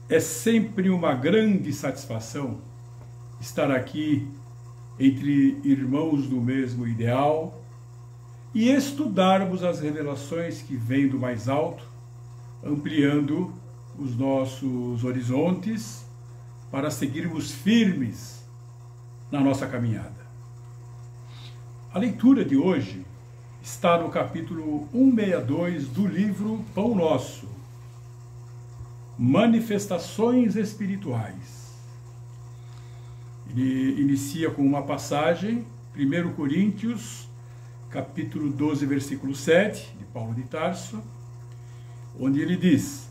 É sempre uma grande satisfação estar aqui entre irmãos do mesmo ideal e estudarmos as revelações que vêm do mais alto, ampliando os nossos horizontes para seguirmos firmes na nossa caminhada. A leitura de hoje está no capítulo 162 do livro Pão Nosso, Manifestações Espirituais. Ele inicia com uma passagem, 1 Coríntios, capítulo 12, versículo 7, de Paulo de Tarso, onde ele diz: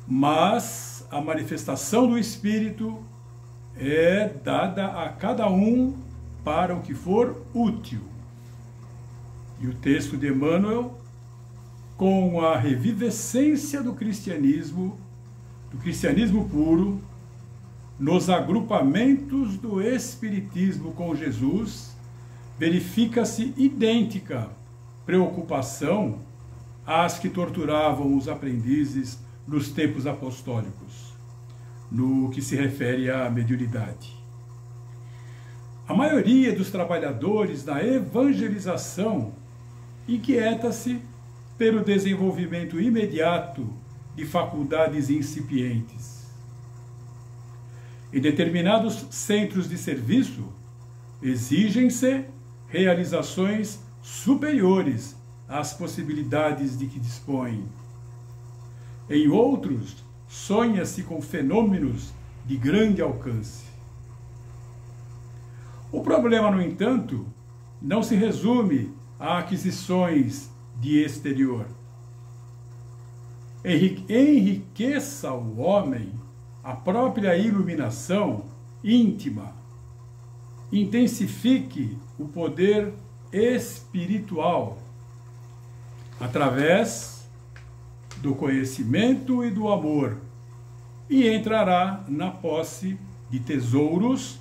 mas a manifestação do Espírito é dada a cada um para o que for útil. E o texto de Emmanuel, com a revivescência do cristianismo puro, nos agrupamentos do Espiritismo com Jesus, verifica-se idêntica preocupação às que torturavam os aprendizes nos tempos apostólicos, no que se refere à mediunidade. A maioria dos trabalhadores na evangelização inquieta-se pelo desenvolvimento imediato de faculdades incipientes. Em determinados centros de serviço, exigem-se realizações superiores às possibilidades de que dispõem. Em outros, sonha-se com fenômenos de grande alcance. O problema, no entanto, não se resume a aquisições de exterior. Enriqueça o homem a própria iluminação íntima, intensifique o poder espiritual através do conhecimento e do amor, e entrará na posse de tesouros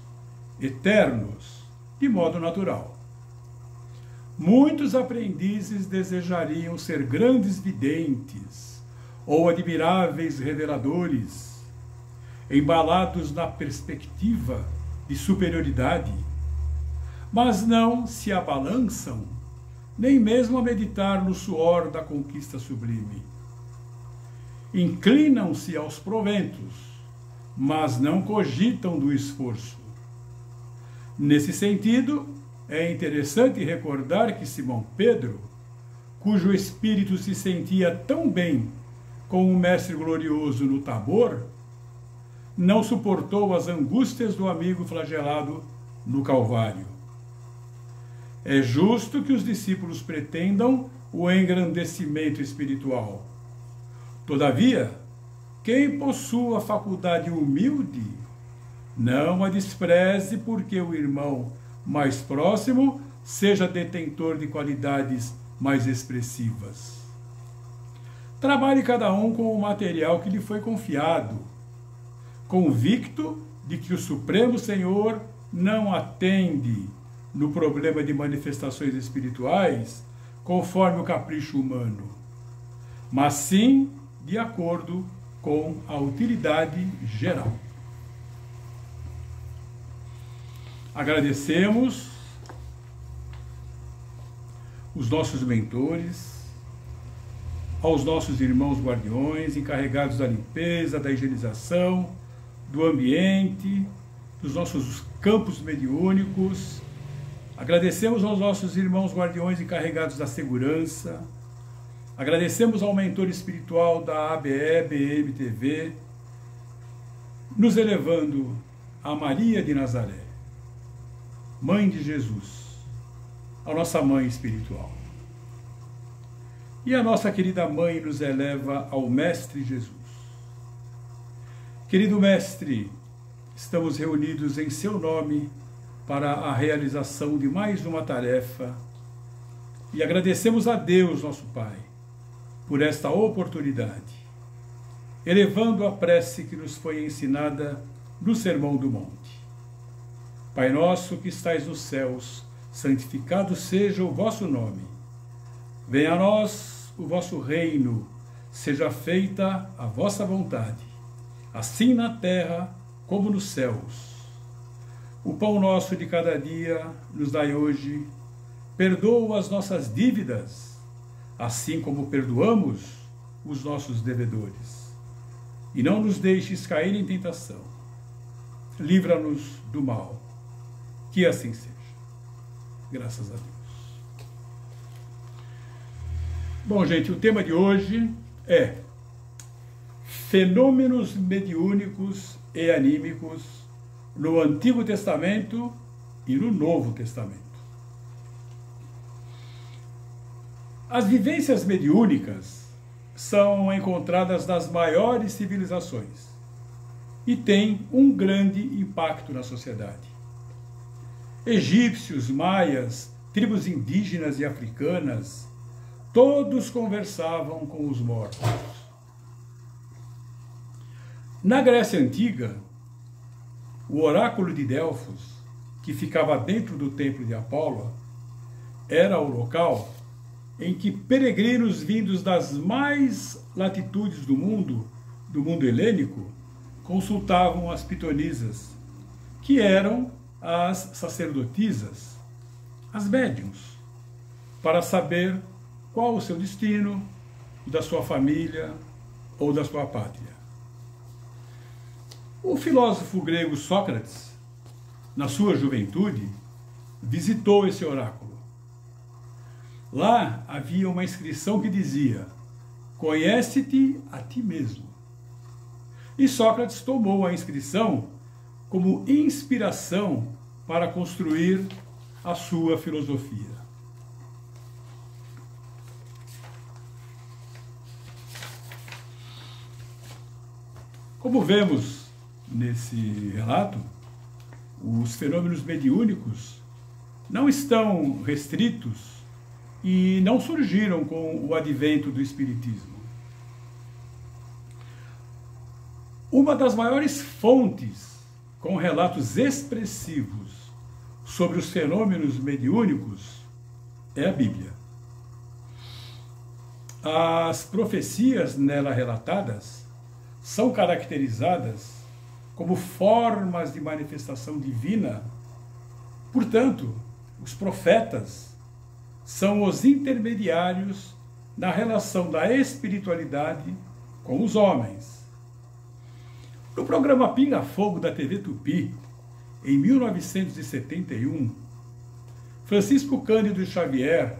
eternos, de modo natural. Muitos aprendizes desejariam ser grandes videntes ou admiráveis reveladores, embalados na perspectiva de superioridade, mas não se abalançam, nem mesmo a meditar no suor da conquista sublime. Inclinam-se aos proventos, mas não cogitam do esforço. Nesse sentido, é interessante recordar que Simão Pedro, cujo espírito se sentia tão bem com o Mestre Glorioso no Tabor, não suportou as angústias do amigo flagelado no Calvário. É justo que os discípulos pretendam o engrandecimento espiritual. Todavia, quem possua a faculdade humilde, não a despreze porque o irmão mais próximo seja detentor de qualidades mais expressivas. Trabalhe cada um com o material que lhe foi confiado, convicto de que o Supremo Senhor não atende no problema de manifestações espirituais conforme o capricho humano, mas sim de acordo com a utilidade geral. Agradecemos os nossos mentores, aos nossos irmãos guardiões encarregados da limpeza, da higienização, do ambiente, dos nossos campos mediúnicos. Agradecemos aos nossos irmãos guardiões encarregados da segurança. Agradecemos ao mentor espiritual da ABE-BM-TV, nos elevando a Maria de Nazaré, Mãe de Jesus, a nossa Mãe espiritual. E a nossa querida Mãe nos eleva ao Mestre Jesus. Querido Mestre, estamos reunidos em seu nome para a realização de mais uma tarefa e agradecemos a Deus, nosso Pai, por esta oportunidade, elevando a prece que nos foi ensinada no Sermão do Monte. Pai nosso que estais nos céus, santificado seja o vosso nome. Venha a nós o vosso reino, seja feita a vossa vontade, assim na terra como nos céus. O pão nosso de cada dia nos dai hoje. Perdoa as nossas dívidas, assim como perdoamos os nossos devedores. E não nos deixes cair em tentação. Livra-nos do mal. Que assim seja. Graças a Deus. Bom, gente, o tema de hoje é fenômenos mediúnicos e anímicos no Antigo Testamento e no Novo Testamento. As vivências mediúnicas são encontradas nas maiores civilizações e têm um grande impacto na sociedade. Egípcios, maias, tribos indígenas e africanas, todos conversavam com os mortos. Na Grécia Antiga, o oráculo de Delfos, que ficava dentro do templo de Apolo, era o local em que peregrinos vindos das mais latitudes do mundo helênico, consultavam as pitonisas, que eram as sacerdotisas, as médiuns, para saber qual o seu destino, o da sua família ou da sua pátria. O filósofo grego Sócrates, na sua juventude, visitou esse oráculo. Lá havia uma inscrição que dizia: conhece-te a ti mesmo. E Sócrates tomou a inscrição como inspiração para construir a sua filosofia. Como vemos nesse relato, os fenômenos mediúnicos não estão restritos e não surgiram com o advento do Espiritismo. Uma das maiores fontes com relatos expressivos sobre os fenômenos mediúnicos é a Bíblia. As profecias nela relatadas são caracterizadas como formas de manifestação divina. Portanto, os profetas são os intermediários na relação da espiritualidade com os homens. No programa Pinga Fogo da TV Tupi, em 1971, Francisco Cândido Xavier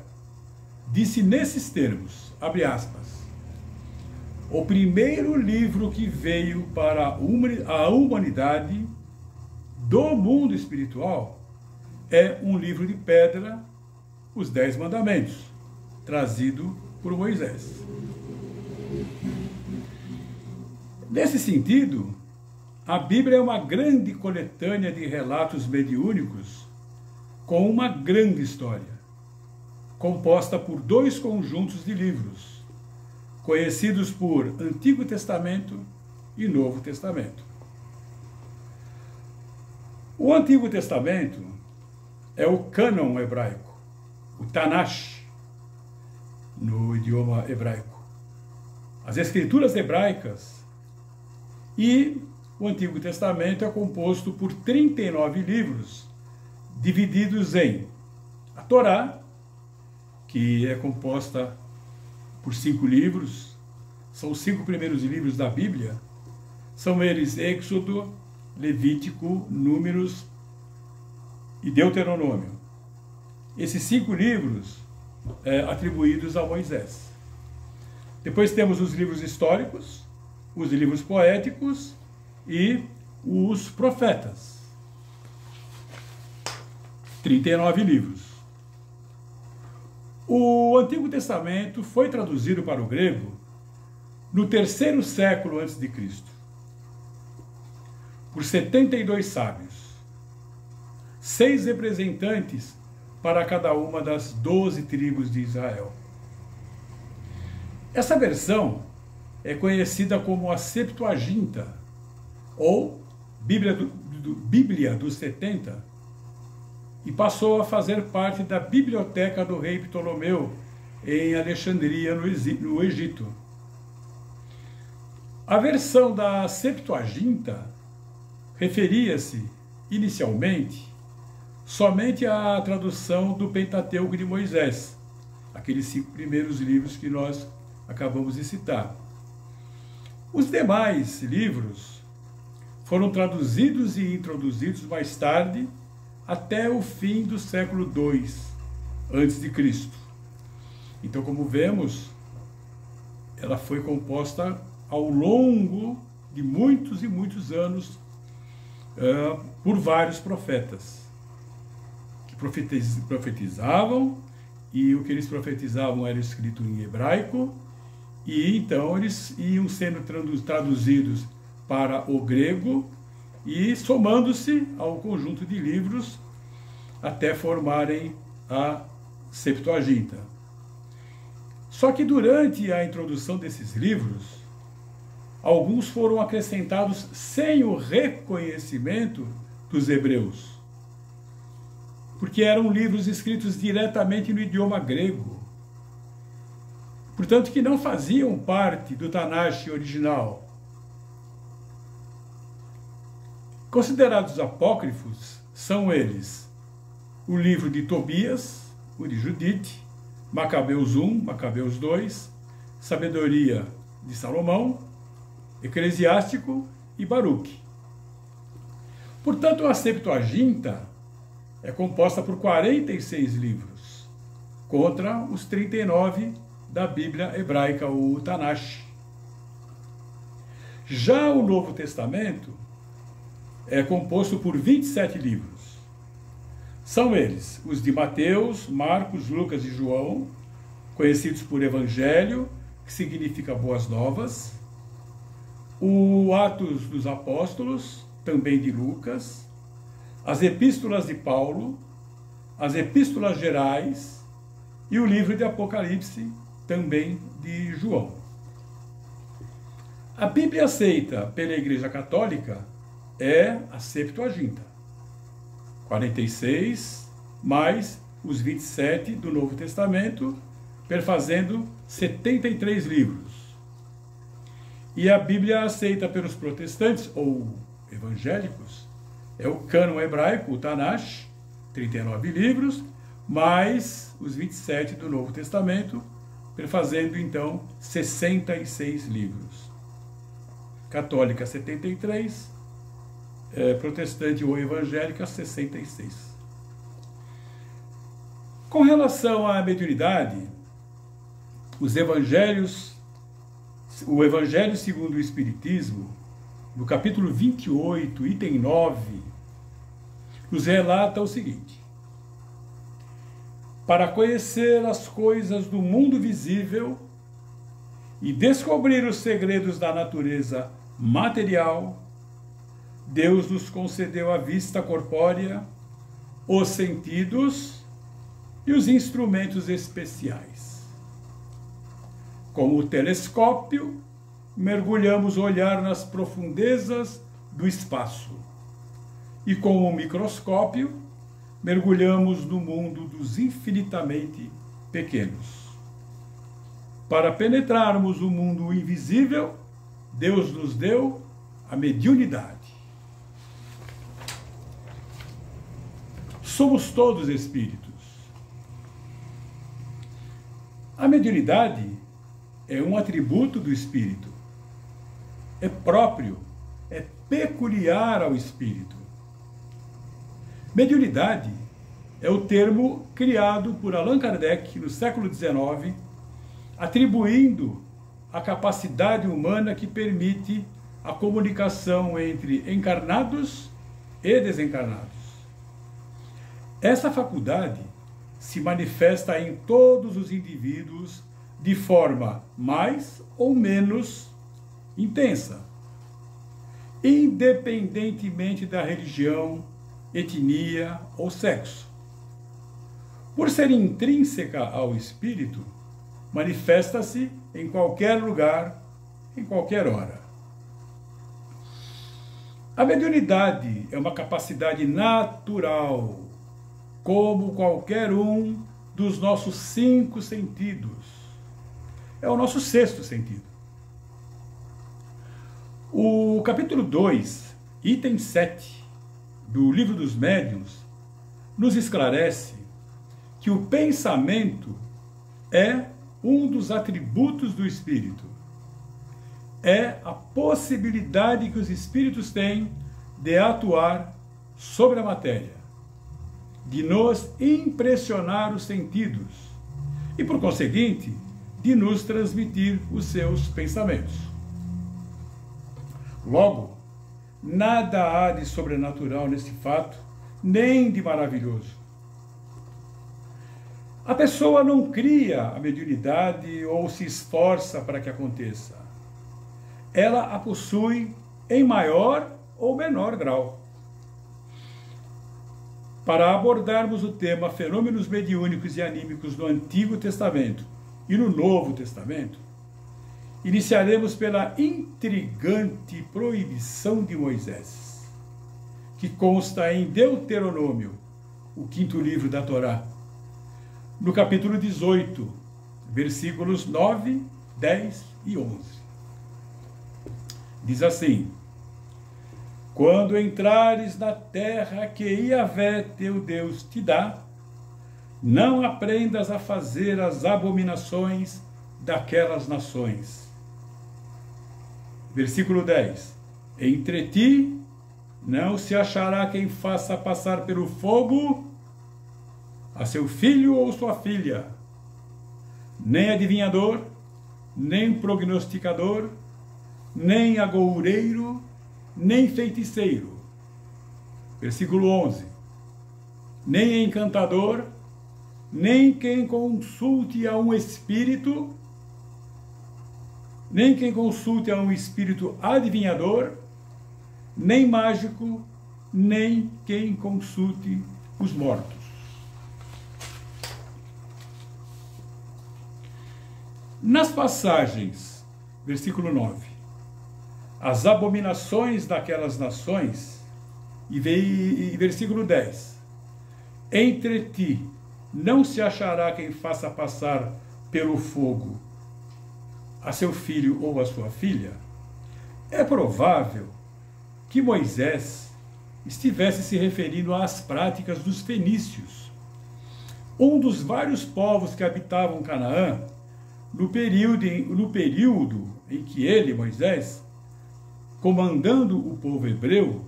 disse nesses termos, abre aspas, o primeiro livro que veio para a humanidade do mundo espiritual é um livro de pedra, os 10 Mandamentos, trazido por Moisés. Nesse sentido, a Bíblia é uma grande coletânea de relatos mediúnicos com uma grande história, composta por 2 conjuntos de livros, conhecidos por Antigo Testamento e Novo Testamento. O Antigo Testamento é o cânon hebraico, o Tanakh, no idioma hebraico, as escrituras hebraicas, e o Antigo Testamento é composto por 39 livros, divididos em a Torá, que é composta por 5 livros, são os 5 primeiros livros da Bíblia, são eles Êxodo, Levítico, Números e Deuteronômio. Esses 5 livros atribuídos a Moisés. Depois temos os livros históricos, os livros poéticos e os profetas. 39 livros. O Antigo Testamento foi traduzido para o grego no 3º século a.C., por 72 sábios, 6 representantes para cada uma das 12 tribos de Israel. Essa versão é conhecida como a Septuaginta, ou Bíblia dos 70, e passou a fazer parte da biblioteca do rei Ptolomeu, em Alexandria, no Egito. A versão da Septuaginta referia-se, inicialmente, somente à tradução do Pentateuco de Moisés, aqueles 5 primeiros livros que nós acabamos de citar. Os demais livros foram traduzidos e introduzidos mais tarde, até o fim do século II a.C. Então, como vemos, ela foi composta ao longo de muitos e muitos anos por vários profetas que profetizavam, e o que eles profetizavam era escrito em hebraico, e então eles iam sendo traduzidos para o grego e somando-se ao conjunto de livros até formarem a Septuaginta. Só que durante a introdução desses livros, alguns foram acrescentados sem o reconhecimento dos hebreus, porque eram livros escritos diretamente no idioma grego, portanto que não faziam parte do Tanakh original. Considerados apócrifos são eles o livro de Tobias, o de Judite, Macabeus 1, Macabeus 2, Sabedoria de Salomão, Eclesiástico e Baruque. Portanto, a Septuaginta é composta por 46 livros, contra os 39 da Bíblia hebraica, o Tanakh. Já o Novo Testamento é composto por 27 livros. São eles os de Mateus, Marcos, Lucas e João, conhecidos por Evangelho, que significa Boas Novas, o Atos dos Apóstolos, também de Lucas, as Epístolas de Paulo, as Epístolas Gerais e o livro de Apocalipse, também de João. A Bíblia aceita pela Igreja Católica é a Septuaginta, 46 mais os 27 do Novo Testamento, perfazendo 73 livros. E a Bíblia aceita pelos protestantes ou evangélicos é o cânon hebraico, o Tanakh, 39 livros, mais os 27 do Novo Testamento, perfazendo então 66 livros. Católica 73, protestante ou evangélica 66. Com relação à mediunidade, os evangelhos, o Evangelho segundo o Espiritismo, no capítulo 28, item 9, nos relata o seguinte: para conhecer as coisas do mundo visível e descobrir os segredos da natureza material, Deus nos concedeu a vista corpórea, os sentidos e os instrumentos especiais. Com o telescópio, mergulhamos o olhar nas profundezas do espaço. E com o microscópio, mergulhamos no mundo dos infinitamente pequenos. Para penetrarmos o mundo invisível, Deus nos deu a mediunidade. Somos todos espíritos. A mediunidade é um atributo do espírito. É próprio, é peculiar ao espírito. Mediunidade é o termo criado por Allan Kardec no século XIX, atribuindo a capacidade humana que permite a comunicação entre encarnados e desencarnados. Essa faculdade se manifesta em todos os indivíduos de forma mais ou menos intensa, independentemente da religião, etnia ou sexo. Por ser intrínseca ao espírito, manifesta-se em qualquer lugar, em qualquer hora. A mediunidade é uma capacidade natural, como qualquer um dos nossos 5 sentidos. É o nosso 6º sentido. O capítulo 2, item 7 do Livro dos Médiuns nos esclarece que o pensamento é um dos atributos do espírito. É a possibilidade que os espíritos têm de atuar sobre a matéria, de nos impressionar os sentidos e, por conseguinte, de nos transmitir os seus pensamentos. Logo, nada há de sobrenatural nesse fato, nem de maravilhoso. A pessoa não cria a mediunidade ou se esforça para que aconteça. Ela a possui em maior ou menor grau. Para abordarmos o tema fenômenos mediúnicos e anímicos no Antigo Testamento e no Novo Testamento, iniciaremos pela intrigante proibição de Moisés, que consta em Deuteronômio, o 5º livro da Torá, no capítulo 18, versículos 9, 10 e 11. Diz assim: quando entrares na terra que Yahvé teu Deus te dá, não aprendas a fazer as abominações daquelas nações. Versículo 10. Entre ti não se achará quem faça passar pelo fogo a seu filho ou sua filha, nem adivinhador, nem prognosticador, nem agoureiro, nem feiticeiro. Versículo 11. Nem encantador, nem quem consulte a um espírito, nem quem consulte a um espírito adivinhador, nem mágico, nem quem consulte os mortos. Nas passagens, versículo 9, as abominações daquelas nações, e versículo 10, entre ti não se achará quem faça passar pelo fogo a seu filho ou a sua filha, é provável que Moisés estivesse se referindo às práticas dos fenícios, um dos vários povos que habitavam Canaã, no período em que ele, Moisés, comandando o povo hebreu,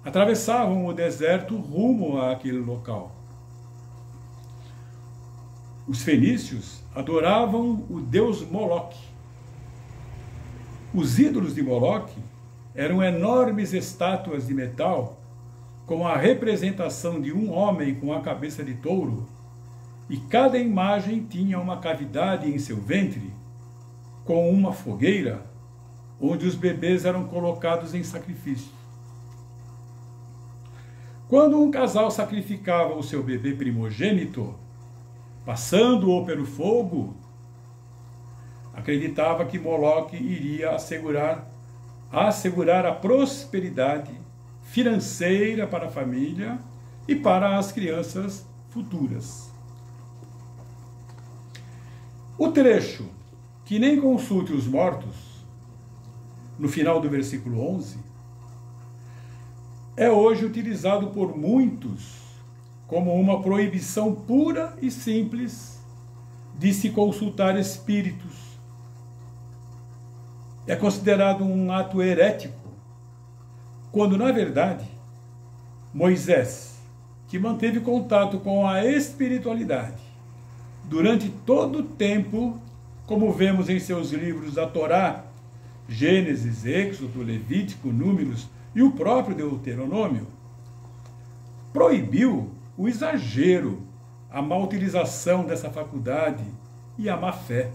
atravessavam o deserto rumo àquele local. Os fenícios adoravam o deus Moloque. Os ídolos de Moloque eram enormes estátuas de metal com a representação de um homem com a cabeça de touro, e cada imagem tinha uma cavidade em seu ventre com uma fogueira onde os bebês eram colocados em sacrifício. Quando um casal sacrificava o seu bebê primogênito, passando-o pelo fogo, acreditava que Moloque iria assegurar a prosperidade financeira para a família e para as crianças futuras. O trecho que nem consulte os mortos, no final do versículo 11, é hoje utilizado por muitos como uma proibição pura e simples de se consultar espíritos. É considerado um ato herético, quando, na verdade, Moisés, que manteve contato com a espiritualidade durante todo o tempo, como vemos em seus livros da Torá, Gênesis, Êxodo, Levítico, Números e o próprio Deuteronômio, proibiu o exagero, a má utilização dessa faculdade e a má fé.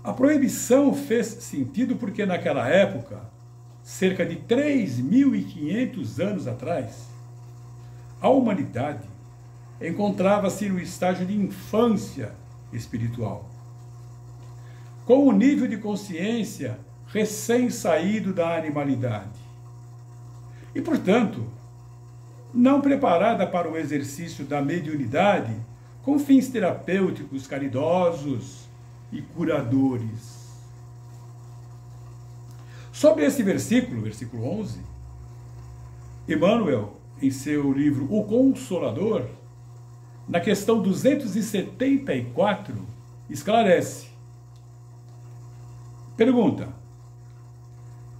A proibição fez sentido porque naquela época, cerca de 3.500 anos atrás, a humanidade encontrava-se no estágio de infância espiritual, com o nível de consciência recém-saído da animalidade. E, portanto, não preparada para o exercício da mediunidade com fins terapêuticos, caridosos e curadores. Sobre esse versículo, versículo 11, Emmanuel, em seu livro O Consolador, na questão 274, esclarece. Pergunta: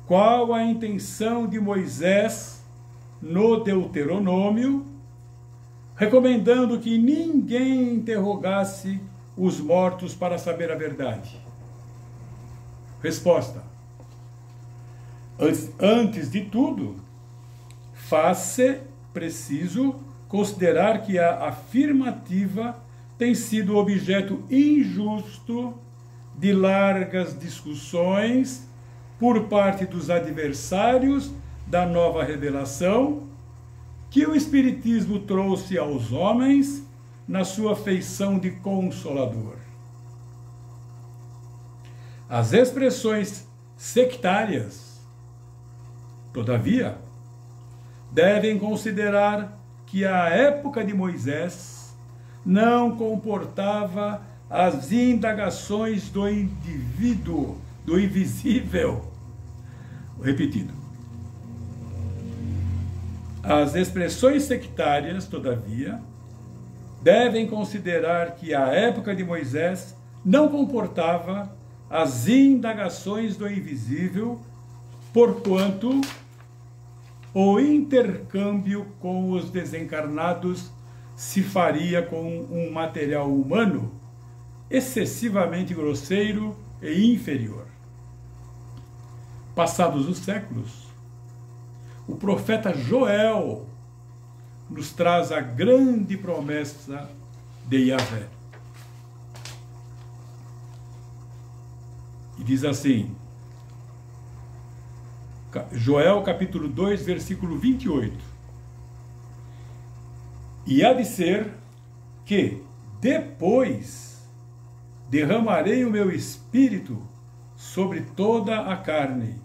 qual a intenção de Moisés no Deuteronômio, recomendando que ninguém interrogasse os mortos para saber a verdade? Resposta: antes de tudo, faz-se preciso considerar que a afirmativa tem sido objeto injusto de largas discussões por parte dos adversários da nova revelação que o Espiritismo trouxe aos homens na sua feição de consolador. As expressões sectárias, todavia, devem considerar que a época de Moisés não comportava as indagações do indivíduo, do invisível. Repetido. As expressões sectárias, todavia, devem considerar que a época de Moisés não comportava as indagações do invisível, porquanto o intercâmbio com os desencarnados se faria com um material humano excessivamente grosseiro e inferior. Passados os séculos, o profeta Joel nos traz a grande promessa de Yahvé. E diz assim, Joel capítulo 2, versículo 28. E há de ser que depois derramarei o meu espírito sobre toda a carne,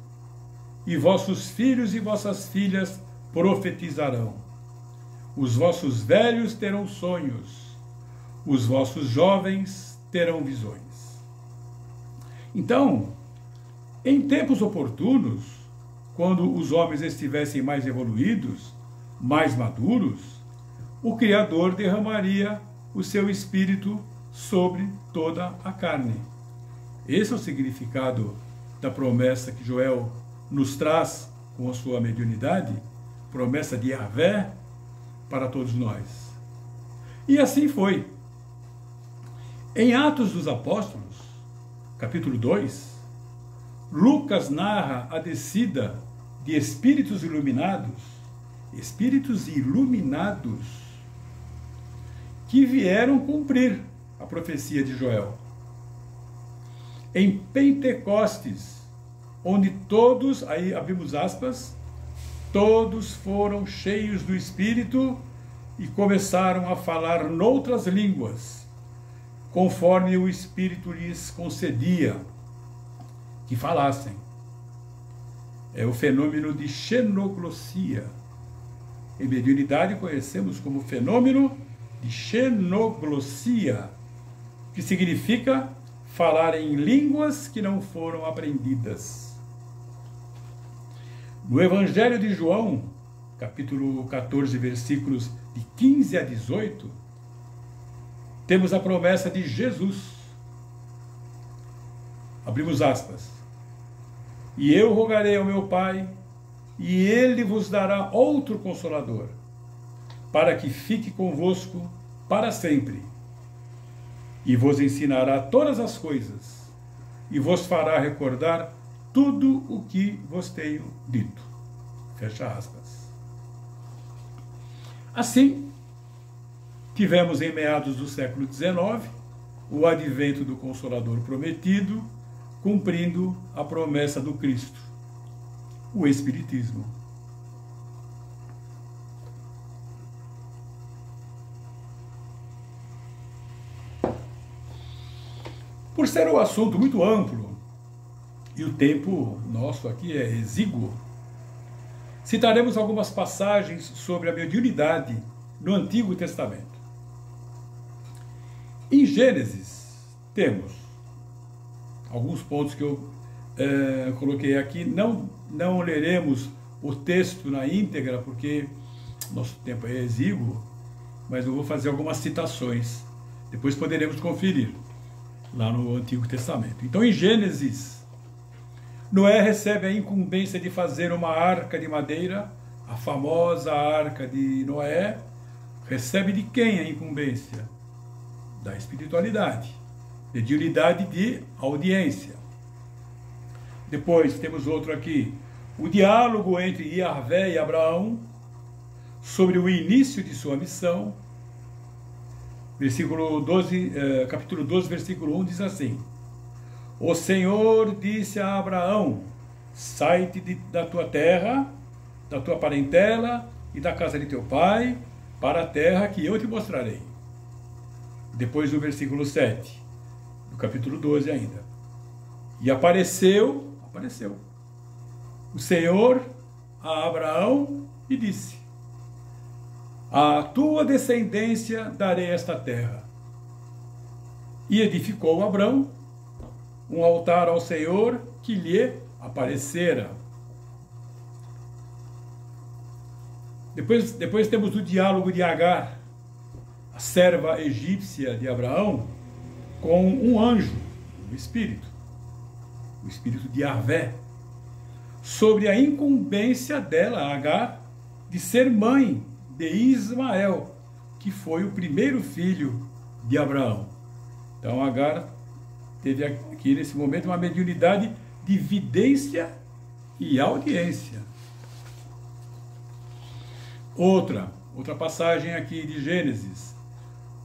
e vossos filhos e vossas filhas profetizarão. Os vossos velhos terão sonhos, os vossos jovens terão visões. Então, em tempos oportunos, quando os homens estivessem mais evoluídos, mais maduros, o Criador derramaria o seu espírito sobre toda a carne. Esse é o significado da promessa que Joel nos traz com a sua mediunidade, promessa de Yahvé para todos nós. E assim foi. Em Atos dos Apóstolos, capítulo 2, Lucas narra a descida de espíritos iluminados que vieram cumprir a profecia de Joel. Em Pentecostes, onde todos, aí abrimos aspas, todos foram cheios do Espírito e começaram a falar noutras línguas, conforme o Espírito lhes concedia que falassem. É o fenômeno de xenoglossia. Em mediunidade conhecemos como fenômeno de xenoglossia, que significa falar em línguas que não foram aprendidas. No Evangelho de João, capítulo 14, versículos de 15 a 18, temos a promessa de Jesus. Abrimos aspas. E eu rogarei ao meu Pai, e ele vos dará outro Consolador, para que fique convosco para sempre, e vos ensinará todas as coisas, e vos fará recordar tudo o que vos tenho dito. Fecha aspas. Assim, tivemos em meados do século XIX o advento do Consolador prometido, cumprindo a promessa do Cristo, o Espiritismo. Por ser um assunto muito amplo, e o tempo nosso aqui é exíguo, citaremos algumas passagens sobre a mediunidade no Antigo Testamento. Em Gênesis, temos alguns pontos que eu coloquei aqui, não leremos o texto na íntegra, porque nosso tempo é exíguo, mas eu vou fazer algumas citações. Depois poderemos conferir lá no Antigo Testamento. Então, em Gênesis, Noé recebe a incumbência de fazer uma arca de madeira, a famosa arca de Noé. Recebe de quem a incumbência? Da espiritualidade, mediunidade de audiência. Depois temos outro aqui, o diálogo entre Yahvé e Abraão sobre o início de sua missão. Capítulo 12, versículo 1 diz assim: O Senhor disse a Abraão: sai-te da tua terra, da tua parentela e da casa de teu pai, para a terra que eu te mostrarei. Depois do versículo 7, do capítulo 12 ainda. E apareceu o Senhor a Abraão e disse: à tua descendência darei esta terra. E edificou Abraão um altar ao Senhor que lhe aparecera. Depois temos o diálogo de Agar, a serva egípcia de Abraão, com um anjo, o espírito de Yahvé, sobre a incumbência dela, Agar, de ser mãe de Ismael, que foi o primeiro filho de Abraão. Então Agar teve aqui nesse momento uma mediunidade de vidência e audiência. Outra passagem aqui de Gênesis.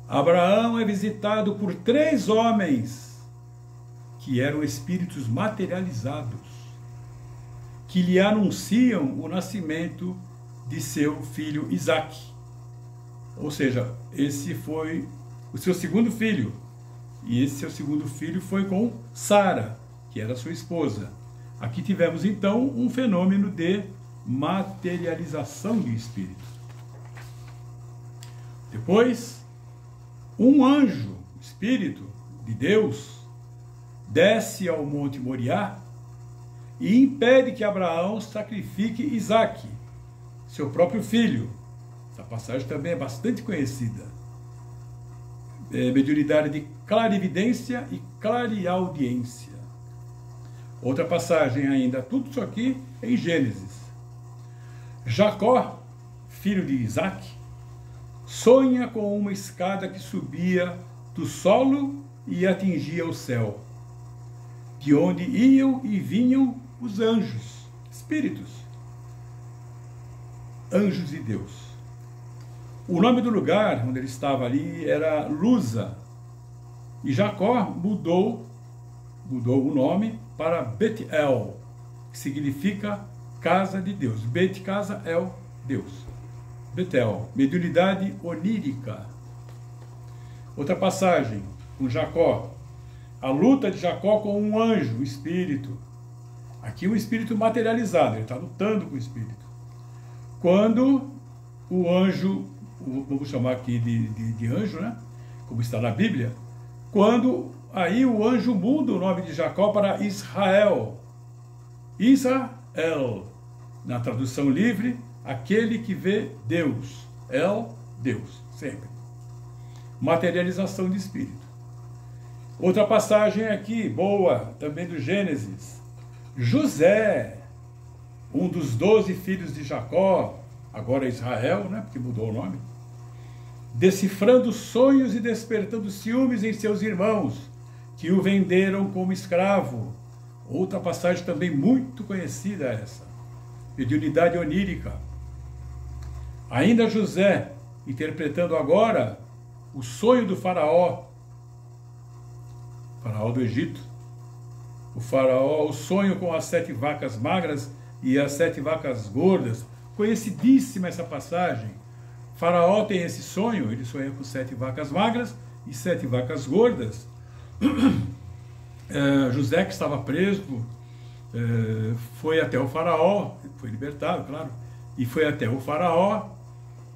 Abraão é visitado por 3 homens que eram espíritos materializados, que lhe anunciam o nascimento de seu filho Isaque. Ou seja, esse foi o seu segundo filho. E esse seu segundo filho foi com Sara, que era sua esposa. Aqui tivemos então um fenômeno de materialização de espírito. Depois, um anjo, espírito de Deus, desce ao Monte Moriá e impede que Abraão sacrifique Isaque, seu próprio filho. Essa passagem também é bastante conhecida. Mediunidade de clarividência e clareaudiência. Outra passagem ainda, tudo isso aqui é em Gênesis. Jacó, filho de Isaque, sonha com uma escada que subia do solo e atingia o céu, de onde iam e vinham os anjos, espíritos, anjos de Deus. O nome do lugar onde ele estava ali era Luza, e Jacó mudou o nome para Bet-El, que significa casa de Deus. Bet, casa, El, Deus. Betel, mediunidade onírica. Outra passagem com Jacó, a luta de Jacó com um anjo, um espírito. Aqui um espírito materializado, ele está lutando com o espírito. Quando o anjo, vamos chamar aqui de anjo, né? Como está na Bíblia, quando aí o anjo muda o nome de Jacó para Israel. Israel, na tradução livre, aquele que vê Deus. El, Deus, sempre. Materialização de espírito. Outra passagem aqui, boa, também do Gênesis. José, um dos 12 filhos de Jacó, agora Israel, né, porque mudou o nome, decifrando sonhos e despertando ciúmes em seus irmãos, que o venderam como escravo. Outra passagem também muito conhecida essa, mediunidade onírica. Ainda José, interpretando agora o sonho do faraó do Egito. O sonho com as 7 vacas magras e as 7 vacas gordas. Conhecidíssima essa passagem. Faraó tem esse sonho, ele sonha com 7 vacas magras e 7 vacas gordas. José, que estava preso, foi até o faraó, foi libertado, claro, e foi até o faraó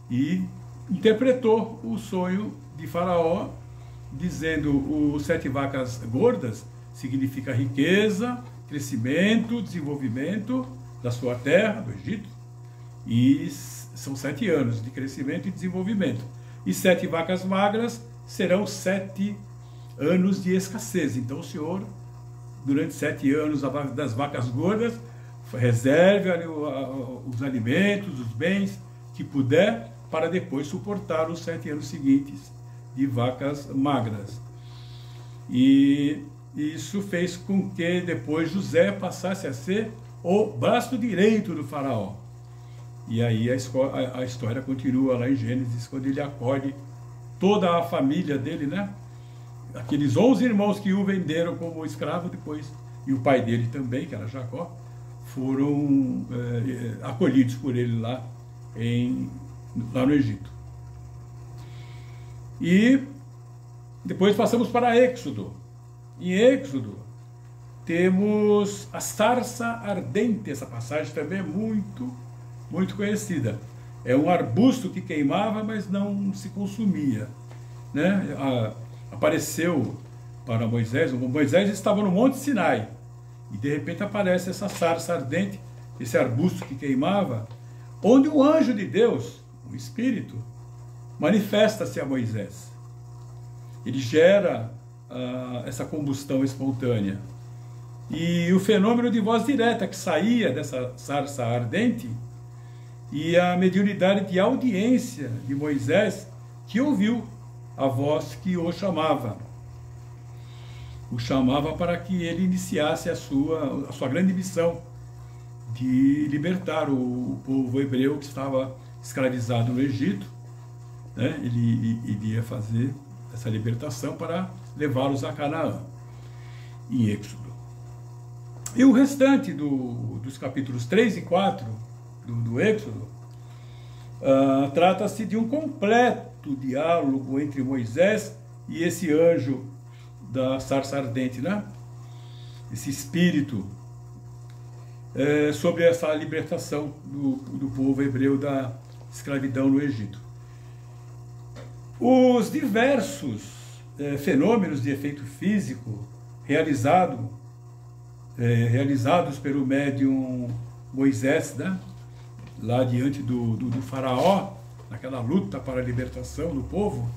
e interpretou o sonho de faraó, dizendo: os 7 vacas gordas significa riqueza crescimento, desenvolvimento da sua terra, do Egito, e são 7 anos de crescimento e desenvolvimento. E 7 vacas magras serão 7 anos de escassez. Então o Senhor, durante 7 anos das vacas gordas, reserve os alimentos, os bens que puder, para depois suportar os 7 anos seguintes de vacas magras. E isso fez com que depois José passasse a ser o braço direito do faraó. E aí a história continua lá em Gênesis, quando ele acolhe toda a família dele, né? Aqueles 11 irmãos que o venderam como escravo depois, e o pai dele também, que era Jacó, foram acolhidos por ele lá no Egito. E depois passamos para Êxodo. Em Êxodo temos a sarça ardente. Essa passagem também é muito conhecida. É um arbusto que queimava, mas não se consumia, né? Apareceu para Moisés. Moisés estava no Monte Sinai e de repente aparece essa sarça ardente, esse arbusto que queimava, onde o anjo de Deus, o Espírito, manifesta-se a Moisés. Ele gera essa combustão espontânea. E o fenômeno de voz direta que saía dessa sarça ardente, e a mediunidade de audiência de Moisés, que ouviu a voz que o chamava. O chamava para que ele iniciasse a sua grande missão de libertar o povo hebreu que estava escravizado no Egito, né? Ele iria fazer essa libertação para levá-los a Canaã, em Êxodo. E o restante dos capítulos 3 e 4 do Êxodo trata-se de um completo diálogo entre Moisés e esse anjo da sarça ardente, né? Esse espírito, sobre essa libertação do povo hebreu da escravidão no Egito. Os diversos fenômenos de efeito físico realizados pelo médium Moisés, né? Lá diante do faraó, naquela luta para a libertação do povo,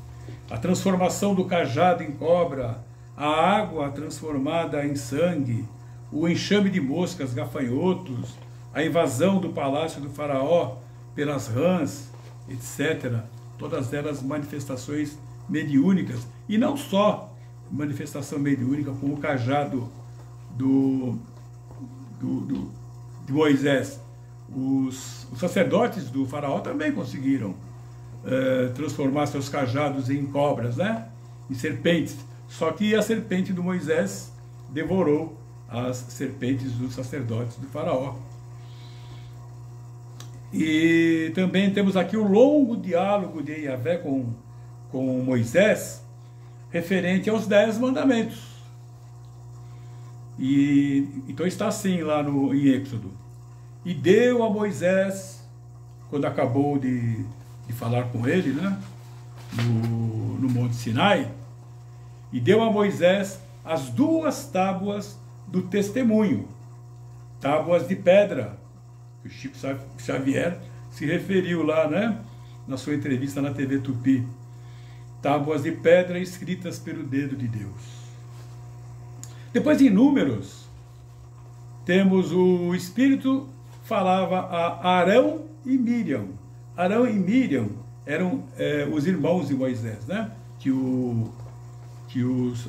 a transformação do cajado em cobra, a água transformada em sangue, o enxame de moscas, gafanhotos, a invasão do palácio do faraó pelas rãs, etc. Todas elas manifestações mediúnicas, e não só manifestação mediúnica, como o cajado de Moisés. Os sacerdotes do faraó também conseguiram transformar seus cajados em cobras, né? Em serpentes. Só que a serpente do Moisés devorou as serpentes dos sacerdotes do faraó. E também temos aqui o longo diálogo de Yahvé com Moisés, referente aos 10 mandamentos. E então está assim lá em Êxodo. E deu a Moisés, quando acabou de falar com ele, né, no Monte Sinai, e deu a Moisés as 2 tábuas do testemunho, tábuas de pedra, que o Chico Xavier se referiu lá, né, na sua entrevista na TV Tupi. Tábuas de pedra escritas pelo dedo de Deus. Depois, em Números, temos o Espírito falava a Arão e Miriam. Arão e Miriam eram os irmãos de Moisés, né? que os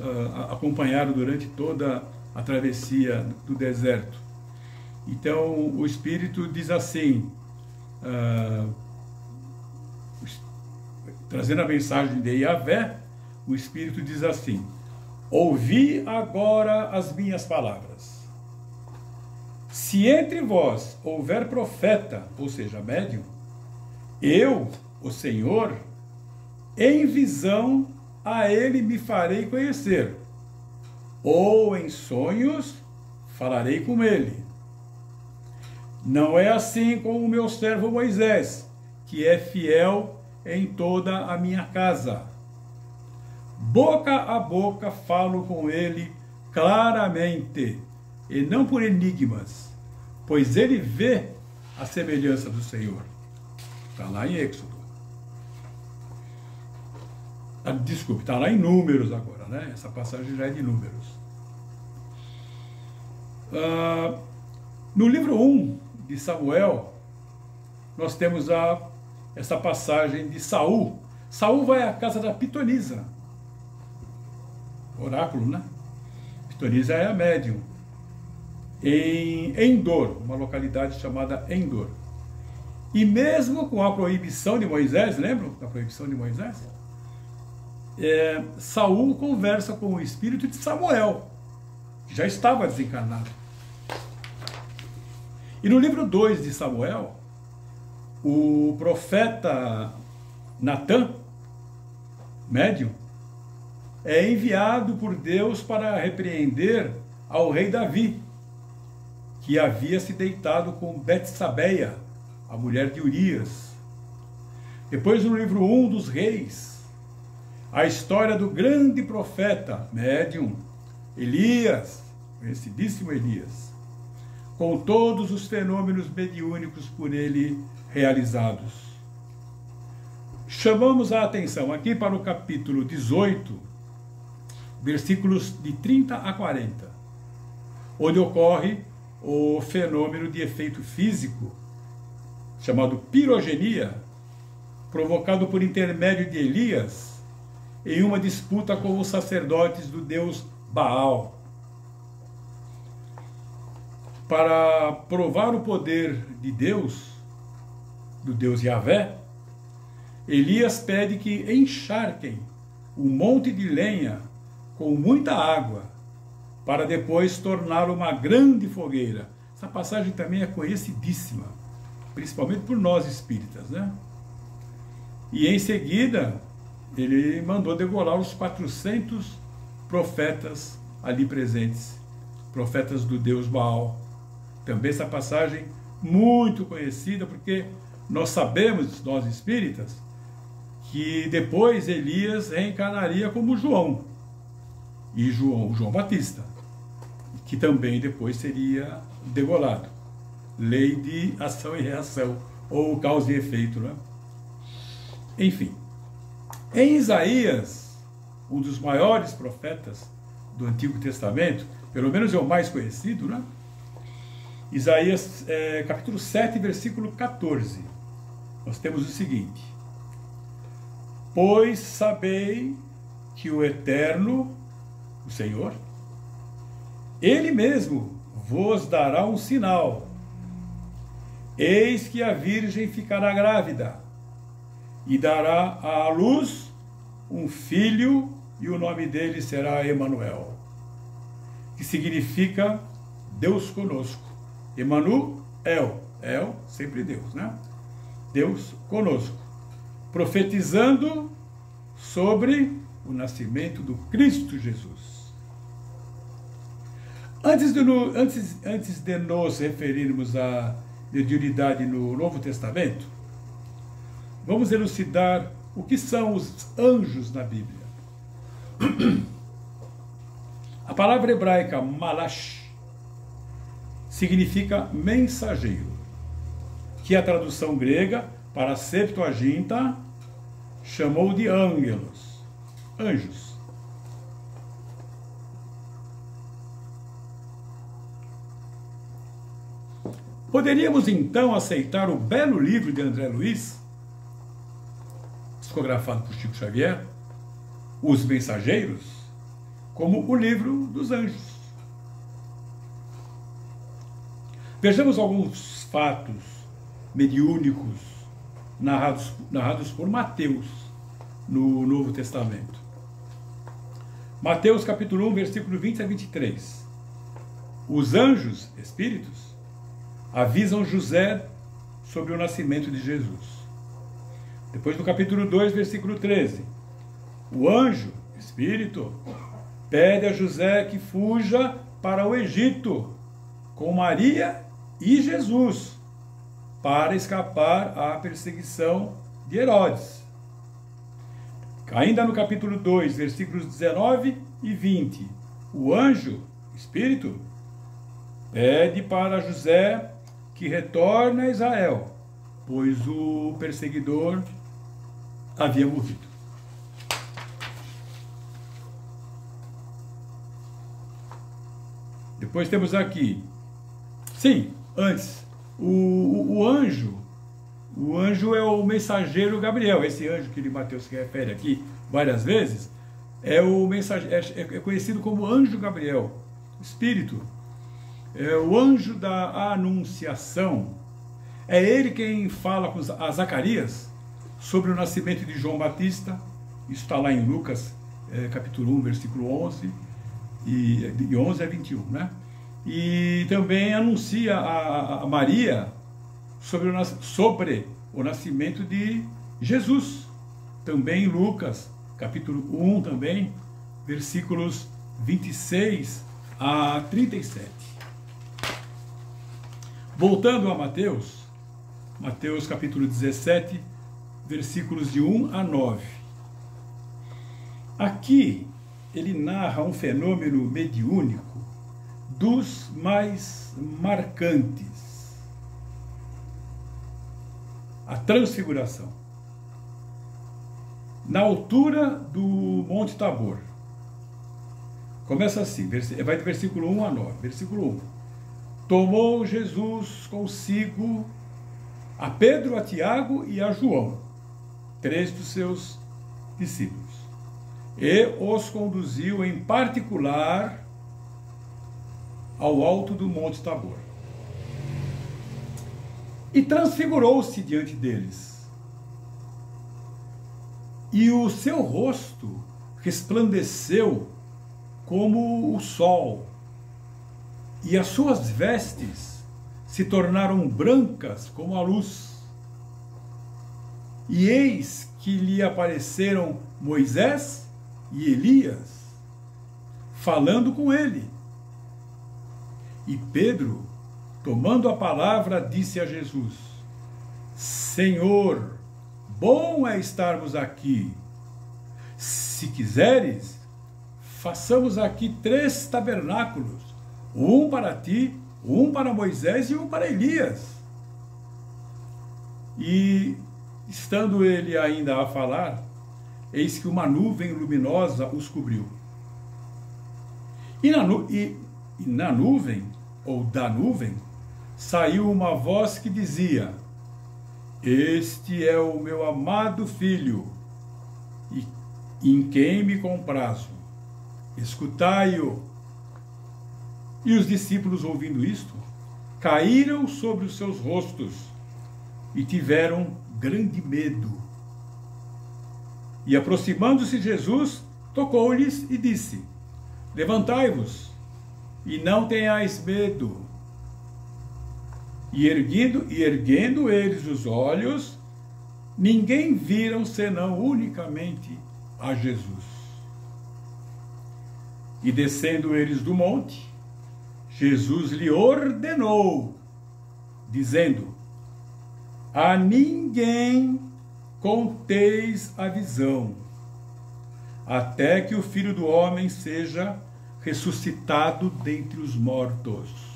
acompanharam durante toda a travessia do deserto. Então, o Espírito diz assim, trazendo a mensagem de Yahvé, o Espírito diz assim: ouvi agora as minhas palavras. Se entre vós houver profeta, ou seja, médium, eu, o Senhor, em visão a ele me farei conhecer, ou em sonhos falarei com ele. Não é assim com o meu servo Moisés, que é fiel em toda a minha casa. Boca a boca falo com ele claramente, e não por enigmas, pois ele vê a semelhança do Senhor. Está lá em Êxodo. Desculpe, está lá em Números agora, né? Essa passagem já é de Números. No livro 1 de Samuel, nós temos essa passagem de Saul. Saul vai à casa da pitonisa, oráculo, né? Pitonisa é a médium, em Endor, uma localidade chamada Endor. E mesmo com a proibição de Moisés, lembram da proibição de Moisés? Saul conversa com o espírito de Samuel, que já estava desencarnado. E no livro 2 de Samuel, o profeta Natã, médium, é enviado por Deus para repreender ao rei Davi, que havia se deitado com Betsabeia, a mulher de Urias. Depois, no livro 1 dos Reis, a história do grande profeta, médium, Elias, conhecidíssimo Elias, com todos os fenômenos mediúnicos por ele realizados. Chamamos a atenção aqui para o capítulo 18, versículos de 30 a 40, onde ocorre o fenômeno de efeito físico, chamado pirogenia, provocado por intermédio de Elias, em uma disputa com os sacerdotes do deus Baal. Para provar o poder de Deus, do deus Yahvé, Elias pede que encharquem um monte de lenha com muita água, para depois torná-lo uma grande fogueira. Essa passagem também é conhecidíssima, principalmente por nós espíritas, né? E em seguida, ele mandou degolar os 400 profetas ali presentes, profetas do deus Baal. Também essa passagem muito conhecida, porque nós sabemos, nós espíritas, que depois Elias reencarnaria como João, e João Batista, que também depois seria degolado. Lei de ação e reação, ou causa e efeito, né? Enfim, em Isaías, um dos maiores profetas do Antigo Testamento, pelo menos é o mais conhecido, né? Isaías, capítulo 7, versículo 14, nós temos o seguinte: pois sabei que o Eterno, o Senhor, Ele mesmo vos dará um sinal. Eis que a virgem ficará grávida e dará à luz um filho, e o nome dele será Emanuel, que significa Deus conosco. Emanuel, El, sempre Deus, né? Deus conosco, profetizando sobre o nascimento do Cristo Jesus. Antes de nos referirmos à mediunidade no Novo Testamento, vamos elucidar o que são os anjos na Bíblia. A palavra hebraica malash significa mensageiro, que a tradução grega para a Septuaginta chamou de ângelos, anjos. Poderíamos então aceitar o belo livro de André Luiz, psicografado por Chico Xavier, Os Mensageiros, como o livro dos anjos. Vejamos alguns fatos mediúnicos narrados por Mateus no Novo Testamento. Mateus capítulo 1, versículo 20 a 23. Os anjos, espíritos, avisam José sobre o nascimento de Jesus. Depois no capítulo 2, versículo 13. O anjo, espírito, pede a José que fuja para o Egito com Maria e Jesus, para escapar à perseguição de Herodes. Ainda no capítulo 2, versículos 19 e 20, o anjo, espírito, pede para José que retorne a Israel, pois o perseguidor havia morrido. Depois temos aqui, sim, antes, o anjo é o mensageiro Gabriel. Esse anjo que Mateus se refere aqui várias vezes, é conhecido como anjo Gabriel, espírito. É o anjo da anunciação. É ele quem fala a Zacarias sobre o nascimento de João Batista. Isso está lá em Lucas, capítulo 1, versículo 11, e 11 a 21, né? E também anuncia a Maria sobre o nascimento de Jesus. Também em Lucas, capítulo 1 também, versículos 26 a 37. Voltando a Mateus capítulo 17, versículos de 1 a 9. Aqui ele narra um fenômeno mediúnico dos mais marcantes: a transfiguração. Na altura do Monte Tabor. Começa assim, vai do versículo 1 a 9. Versículo 1. Tomou Jesus consigo a Pedro, a Tiago e a João, 3 dos seus discípulos, e os conduziu em particular ao alto do Monte Tabor. E transfigurou-se diante deles. E o seu rosto resplandeceu como o sol, e as suas vestes se tornaram brancas como a luz. E eis que lhe apareceram Moisés e Elias, falando com ele. E Pedro, tomando a palavra, disse a Jesus: Senhor, bom é estarmos aqui. Se quiseres, façamos aqui 3 tabernáculos, um para ti, um para Moisés e um para Elias. E, estando ele ainda a falar, eis que uma nuvem luminosa os cobriu. E na nuvem, ou da nuvem, saiu uma voz que dizia: Este é o meu amado Filho, em quem me comprazo. Escutai-o. E os discípulos, ouvindo isto, caíram sobre os seus rostos e tiveram grande medo. E aproximando-se Jesus, tocou-lhes e disse: Levantai-vos e não tenhais medo. E erguendo eles os olhos, ninguém viram senão unicamente a Jesus. E descendo eles do monte, Jesus lhe ordenou, dizendo: A ninguém conteis a visão, até que o Filho do Homem seja ressuscitado dentre os mortos.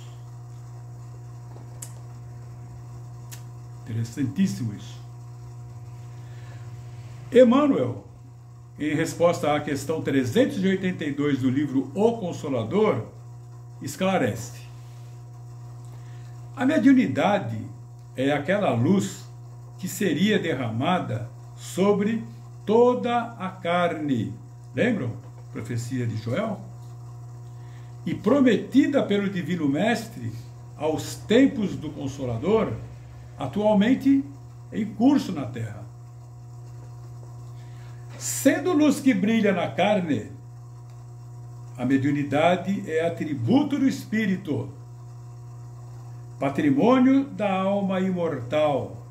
Interessantíssimo isso. Emmanuel, em resposta à questão 382 do livro O Consolador, esclarece: a mediunidade é aquela luz que seria derramada sobre toda a carne. Lembram? Profecia de Joel? E prometida pelo Divino Mestre aos tempos do Consolador, atualmente em curso na Terra. Sendo luz que brilha na carne, a mediunidade é atributo do espírito, patrimônio da alma imortal,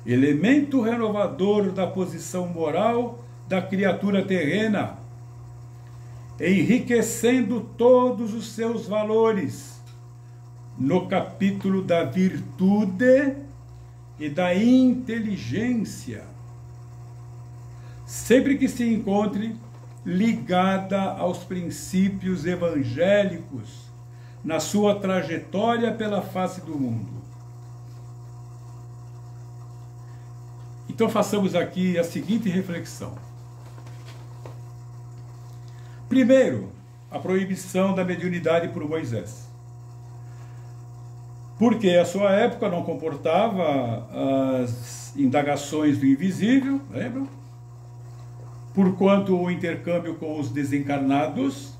elemento renovador da posição moral da criatura terrena, enriquecendo todos os seus valores no capítulo da virtude e da inteligência, sempre que se encontre ligada aos princípios evangélicos na sua trajetória pela face do mundo. Então façamos aqui a seguinte reflexão. Primeiro, a proibição da mediunidade por Moisés. Porque a sua época não comportava as indagações do invisível, lembram? Porquanto o intercâmbio com os desencarnados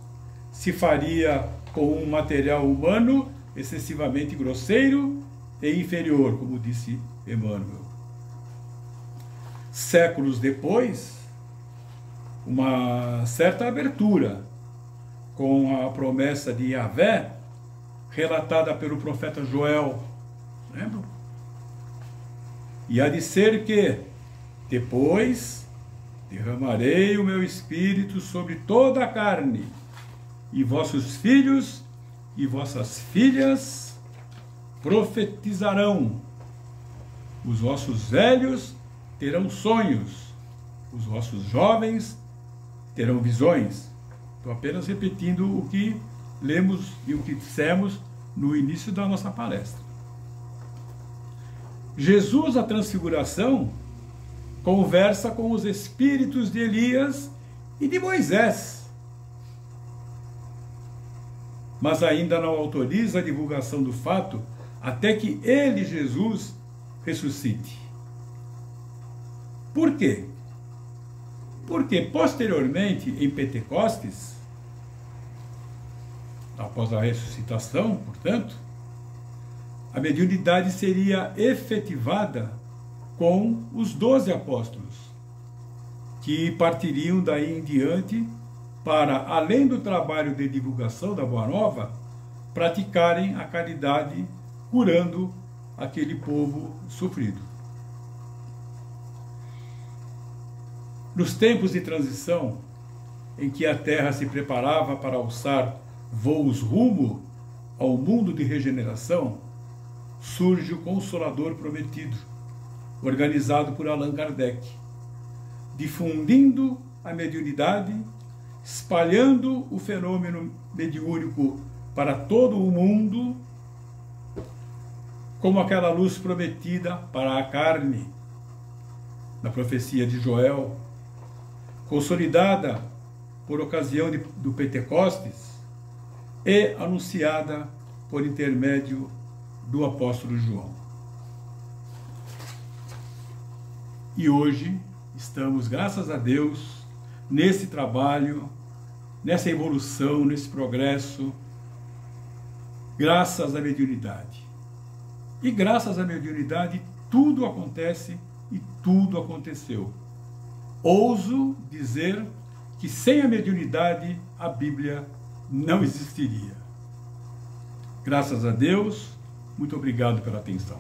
se faria com um material humano excessivamente grosseiro e inferior, como disse Emmanuel. Séculos depois, uma certa abertura com a promessa de Yahvé, relatada pelo profeta Joel, lembram? E há de ser que, depois, derramarei o meu espírito sobre toda a carne, e vossos filhos e vossas filhas profetizarão, os vossos velhos terão sonhos, os vossos jovens terão visões. Estou apenas repetindo o que lemos e o que dissemos no início da nossa palestra. Jesus, a transfiguração, conversa com os espíritos de Elias e de Moisés, mas ainda não autoriza a divulgação do fato até que ele, Jesus, ressuscite. Por quê? Porque posteriormente, em Pentecostes, após a ressuscitação, portanto, a mediunidade seria efetivada com os 12 apóstolos, que partiriam daí em diante para, além do trabalho de divulgação da Boa Nova, praticarem a caridade, curando aquele povo sofrido. Nos tempos de transição, em que a Terra se preparava para alçar voos rumo ao mundo de regeneração, surge o Consolador Prometido, organizado por Allan Kardec, difundindo a mediunidade, espalhando o fenômeno mediúnico para todo o mundo, como aquela luz prometida para a carne, na profecia de Joel, consolidada por ocasião do Pentecostes e anunciada por intermédio do apóstolo João. E hoje estamos, graças a Deus, nesse trabalho, nessa evolução, nesse progresso, graças à mediunidade. E graças à mediunidade, tudo acontece e tudo aconteceu. Ouso dizer que sem a mediunidade a Bíblia não existiria. Graças a Deus, muito obrigado pela atenção.